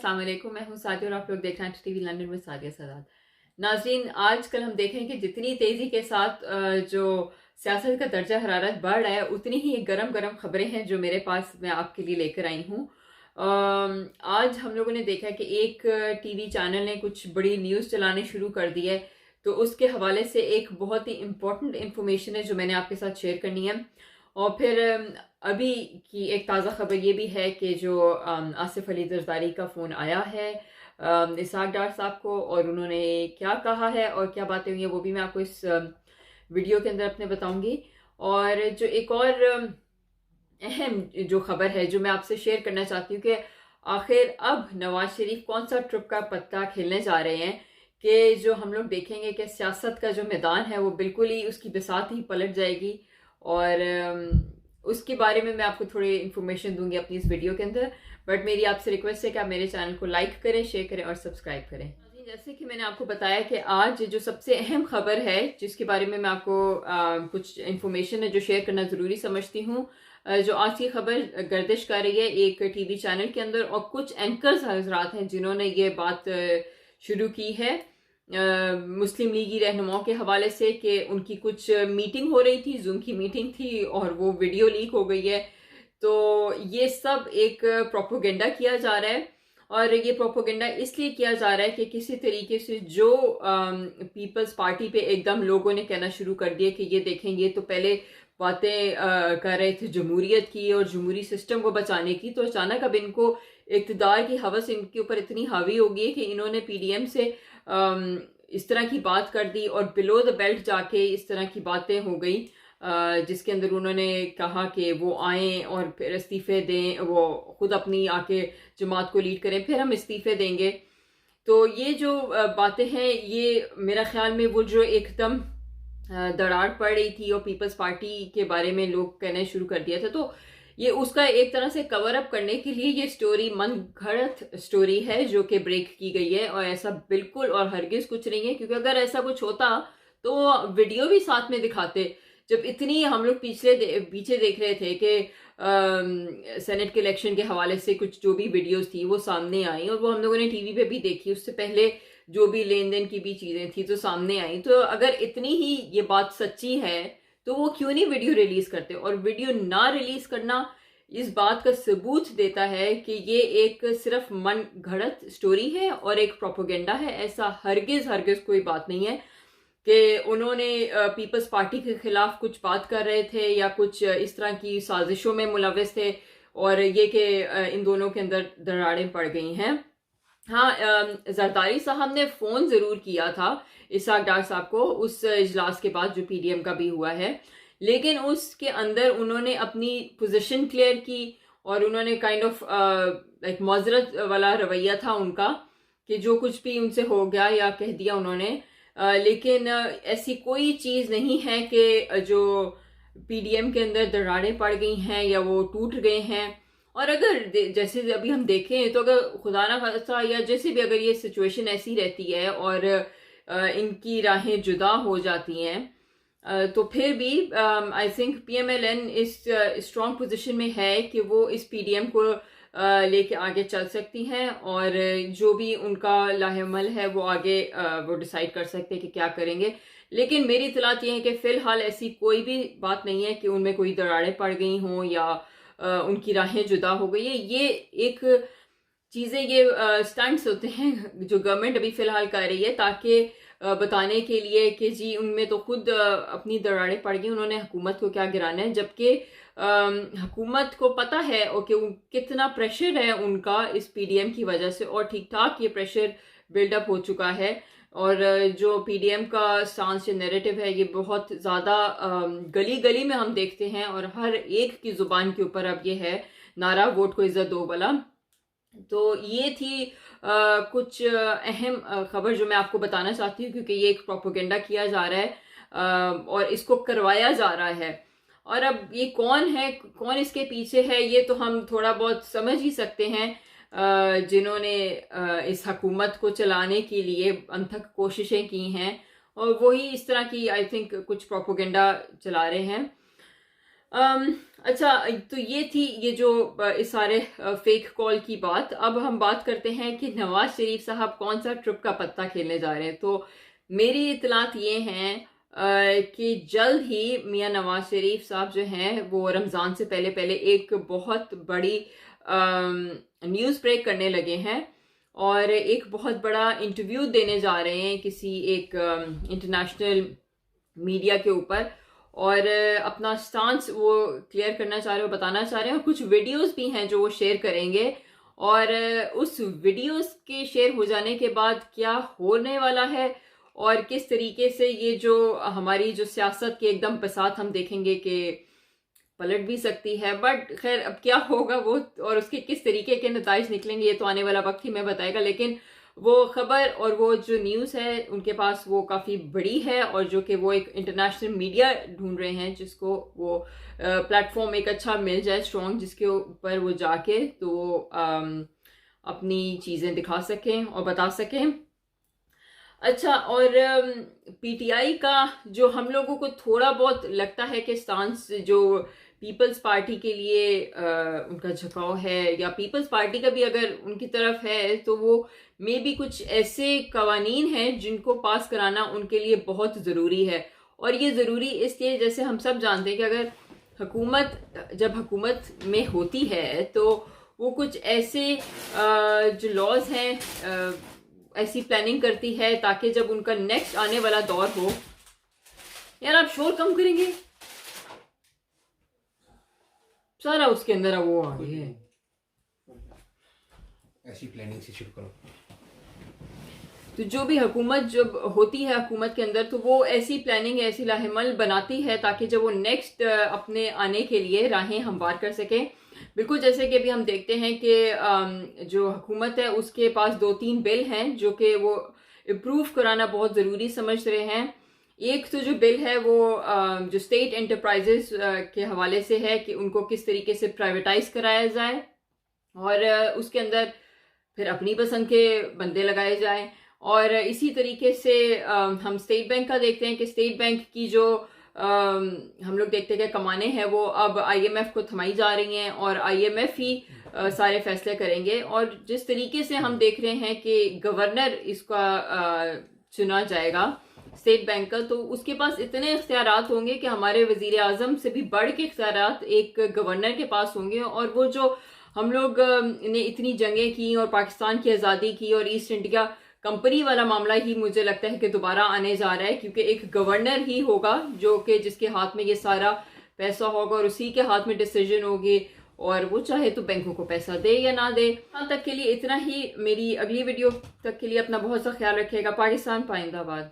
अस्सलाम वालेकुम, मैं हूं सादिया और आप लोग देख रहे हैं टीवी लंदन में सादिया सदात। नाज़रीन, आजकल हम देखें कि जितनी तेज़ी के साथ जो सियासत का दर्जा हरारत बढ़ रहा है, उतनी ही गरम गरम खबरें हैं जो मेरे पास मैं आपके लिए लेकर आई हूँ। आज हम लोगों ने देखा कि एक टीवी चैनल ने कुछ बड़ी न्यूज़ चलाने शुरू कर दी है, तो उसके हवाले से एक बहुत ही इम्पोर्टेंट इन्फॉर्मेशन है जो मैंने आपके साथ शेयर करनी है। और फिर अभी की एक ताज़ा खबर ये भी है कि जो आसिफ अली जरदारी का फ़ोन आया है इसहाक डार साहब को, और उन्होंने क्या कहा है और क्या बातें हुई हैं वो भी मैं आपको इस वीडियो के अंदर अपने बताऊंगी। और जो एक और अहम जो खबर है जो मैं आपसे शेयर करना चाहती हूँ कि आखिर अब नवाज शरीफ कौन सा ट्रिप का पत्ता खेलने जा रहे हैं, कि जो हम लोग देखेंगे कि सियासत का जो मैदान है वो बिल्कुल ही उसकी बिसात ही पलट जाएगी। और उसके बारे में मैं आपको थोड़ी इन्फॉर्मेशन दूंगी अपनी इस वीडियो के अंदर। बट मेरी आपसे रिक्वेस्ट है कि आप मेरे चैनल को लाइक करें, शेयर करें और सब्सक्राइब करें। जैसे कि मैंने आपको बताया कि आज जो सबसे अहम खबर है जिसके बारे में मैं आपको कुछ इन्फॉर्मेशन है जो शेयर करना ज़रूरी समझती हूँ। जो आज की खबर गर्दिश कर रही है एक टीवी चैनल के अंदर, और कुछ एंकर्स हजरात हैं जिन्होंने ये बात शुरू की है मुस्लिम लीगी रहनुमाओं के हवाले से, कि उनकी कुछ मीटिंग हो रही थी, जूम की मीटिंग थी और वो वीडियो लीक हो गई है। तो ये सब एक प्रोपोगेंडा किया जा रहा है, और ये प्रोपोगेंडा इसलिए किया जा रहा है कि किसी तरीके से जो पीपल्स पार्टी पे एकदम लोगों ने कहना शुरू कर दिया कि ये देखेंगे, तो पहले बातें कर रहे थे जमहूरियत की और जमहूरी सिस्टम को बचाने की, तो अचानक अब इनको इक़्तिदार की हवस इनके ऊपर इतनी हावी हो गई है कि इन्होंने पीडीएम से इस तरह की बात कर दी और बिलो द बेल्ट जाके इस तरह की बातें हो गई, जिसके अंदर उन्होंने कहा कि वो आए और फिर इस्तीफे दें, वो खुद अपनी आके जमात को लीड करें, फिर हम इस्तीफे देंगे। तो ये जो बातें हैं, ये मेरा ख्याल में वो जो एकदम दरार पड़ रही थी और पीपल्स पार्टी के बारे में लोग कहने शुरू कर दिया था, तो ये उसका एक तरह से कवर अप करने के लिए ये स्टोरी मन घड़त स्टोरी है जो कि ब्रेक की गई है। और ऐसा बिल्कुल और हरगिज कुछ नहीं है, क्योंकि अगर ऐसा कुछ होता तो वीडियो भी साथ में दिखाते। जब इतनी हम लोग पीछे देख रहे थे कि सेनेट के इलेक्शन के हवाले से कुछ जो भी वीडियोस थी वो सामने आई, और वो हम लोगों ने टीवी पे भी देखी, उससे पहले जो भी लेन देन की भी चीजें थी तो सामने आई। तो अगर इतनी ही ये बात सच्ची है तो वो क्यों नहीं वीडियो रिलीज करते, और वीडियो ना रिलीज करना इस बात का सबूत देता है कि ये एक सिर्फ मन घड़त स्टोरी है और एक प्रोपोगेंडा है। ऐसा हरगिज हरगिज कोई बात नहीं है कि उन्होंने पीपल्स पार्टी के खिलाफ कुछ बात कर रहे थे या कुछ इस तरह की साजिशों में मुलविस थे, और ये कि इन दोनों के अंदर दरारें पड़ गई हैं। हाँ, जरदारी साहब ने फ़ोन ज़रूर किया था इसहाक डार साहब को उस इजलास के बाद जो पीडीएम का भी हुआ है, लेकिन उसके अंदर उन्होंने अपनी पोजीशन क्लियर की और उन्होंने काइंड ऑफ लाइक माजरत वाला रवैया था उनका, कि जो कुछ भी उनसे हो गया या कह दिया उन्होंने। लेकिन ऐसी कोई चीज़ नहीं है कि जो पीडीएम के अंदर दरारें पड़ गई हैं या वो टूट गए हैं। और अगर जैसे अभी हम देखें तो अगर खुदा ना खास्ता या जैसे भी अगर ये सिचुएशन ऐसी रहती है और इनकी राहें जुदा हो जाती हैं, तो फिर भी आई थिंक पीएमएलएन इस स्ट्रॉन्ग पोजीशन में है कि वो इस पीडीएम को लेके आगे चल सकती हैं, और जो भी उनका लाहेमल है वो आगे वो डिसाइड कर सकते हैं कि क्या करेंगे। लेकिन मेरी इतलात ये है कि फ़िलहाल ऐसी कोई भी बात नहीं है कि उनमें कोई दरारें पड़ गई हों या उनकी राहें जुदा हो गई है। ये एक चीज़ें, ये स्टंट्स होते हैं जो गवर्नमेंट अभी फ़िलहाल कर रही है, ताकि बताने के लिए कि जी उनमें तो खुद अपनी दरारें पड़ गई, उन्होंने हुकूमत को क्या गिराना है। जबकि हुकूमत को पता है और कि कितना प्रेशर है उनका इस पीडीएम की वजह से, और ठीक ठाक ये प्रेशर बिल्डअप हो चुका है। और जो पीडीएम का स्टांस या नैरेटिव है ये बहुत ज़्यादा गली गली में हम देखते हैं, और हर एक की ज़ुबान के ऊपर अब ये है नारा वोट को इज्जत दो वाला। तो ये थी कुछ अहम खबर जो मैं आपको बताना चाहती हूँ, क्योंकि ये एक प्रोपोगेंडा किया जा रहा है और इसको करवाया जा रहा है। और अब ये कौन है, कौन इसके पीछे है, ये तो हम थोड़ा बहुत समझ ही सकते हैं, जिन्होंने इस हुकूमत को चलाने के लिए अनथक कोशिशें की हैं, और वही इस तरह की आई थिंक कुछ प्रोपोगेंडा चला रहे हैं। अच्छा, तो ये थी ये जो इस सारे फेक कॉल की बात। अब हम बात करते हैं कि नवाज शरीफ साहब कौन सा ट्रिप का पत्ता खेलने जा रहे हैं। तो मेरी इतलात ये हैं कि जल्द ही मियां नवाज शरीफ साहब जो हैं वो रमज़ान से पहले पहले एक बहुत बड़ी न्यूज़ ब्रेक करने लगे हैं और एक बहुत बड़ा इंटरव्यू देने जा रहे हैं किसी एक इंटरनेशनल मीडिया के ऊपर और अपना स्टांस वो क्लियर करना चाह रहे हो, बताना चाह रहे हैं। और कुछ वीडियोस भी हैं जो वो शेयर करेंगे और उस वीडियोस के शेयर हो जाने के बाद क्या होने वाला है और किस तरीके से ये जो हमारी जो सियासत की एकदम बसात हम देखेंगे कि पलट भी सकती है। बट खैर अब क्या होगा वो और उसके किस तरीके के नताइज निकलेंगे ये तो आने वाला वक्त ही में बताएगा। लेकिन वो खबर और वो जो न्यूज़ है उनके पास वो काफ़ी बड़ी है और जो कि वो एक इंटरनेशनल मीडिया ढूंढ रहे हैं जिसको वो प्लेटफॉर्म एक अच्छा मिल जाए स्ट्रॉन्ग, जिसके ऊपर वो जाके तो अपनी चीज़ें दिखा सकें और बता सकें। अच्छा, और पीटीआई का जो हम लोगों को थोड़ा बहुत लगता है कि स्टांस जो पीपल्स पार्टी के लिए उनका झुकाव है या पीपल्स पार्टी का भी अगर उनकी तरफ है तो वो मे भी कुछ ऐसे कवानीन हैं जिनको पास कराना उनके लिए बहुत ज़रूरी है। और ये ज़रूरी इसलिए जैसे हम सब जानते हैं कि अगर हुकूमत जब हुकूमत में होती है तो वो कुछ ऐसे जो लॉज हैं ऐसी प्लानिंग करती है ताकि जब उनका नेक्स्ट आने वाला दौर हो। यार आप शोर कम करेंगे, सारा उसके अंदर वो आ गई है। ऐसी प्लानिंग से शुरू करो। तो जो भी हुकूमत जब होती है हुकूमत के अंदर तो वो ऐसी प्लानिंग ऐसी लाहेमल बनाती है ताकि जब वो नेक्स्ट अपने आने के लिए राहें हमवार कर सकें। बिल्कुल जैसे कि अभी हम देखते हैं कि जो हुकूमत है उसके पास 2-3 बिल हैं जो कि वो इम्प्रूव कराना बहुत ज़रूरी समझ रहे हैं। एक तो जो बिल है वो जो स्टेट एंटरप्राइजेस के हवाले से है कि उनको किस तरीके से प्राइवेटाइज कराया जाए और उसके अंदर फिर अपनी पसंद के बंदे लगाए जाएं। और इसी तरीके से हम स्टेट बैंक का देखते हैं कि स्टेट बैंक की जो हम लोग देखते हैं कि कमाने हैं वो अब आईएमएफ को थमाई जा रही हैं और आईएमएफ ही सारे फैसले करेंगे। और जिस तरीके से हम देख रहे हैं कि गवर्नर इसका चुना जाएगा स्टेट बैंक का, तो उसके पास इतने इख्तियारात होंगे कि हमारे वजीर आजम से भी बढ़ के इख्तियारात एक गवर्नर के पास होंगे। और वो जो हम लोग ने इतनी जंगें की और पाकिस्तान की आज़ादी की और ईस्ट इंडिया कंपनी वाला मामला ही मुझे लगता है कि दोबारा आने जा रहा है, क्योंकि एक गवर्नर ही होगा जो कि जिसके हाथ में ये सारा पैसा होगा और उसी के हाथ में डिसीजन होगी और वो चाहे तो बैंकों को पैसा दे या ना दे। यहाँ तक के लिए इतना ही। मेरी अगली वीडियो तक के लिए अपना बहुत सा ख्याल रखिएगा। पाकिस्तान पाइंदाबाद।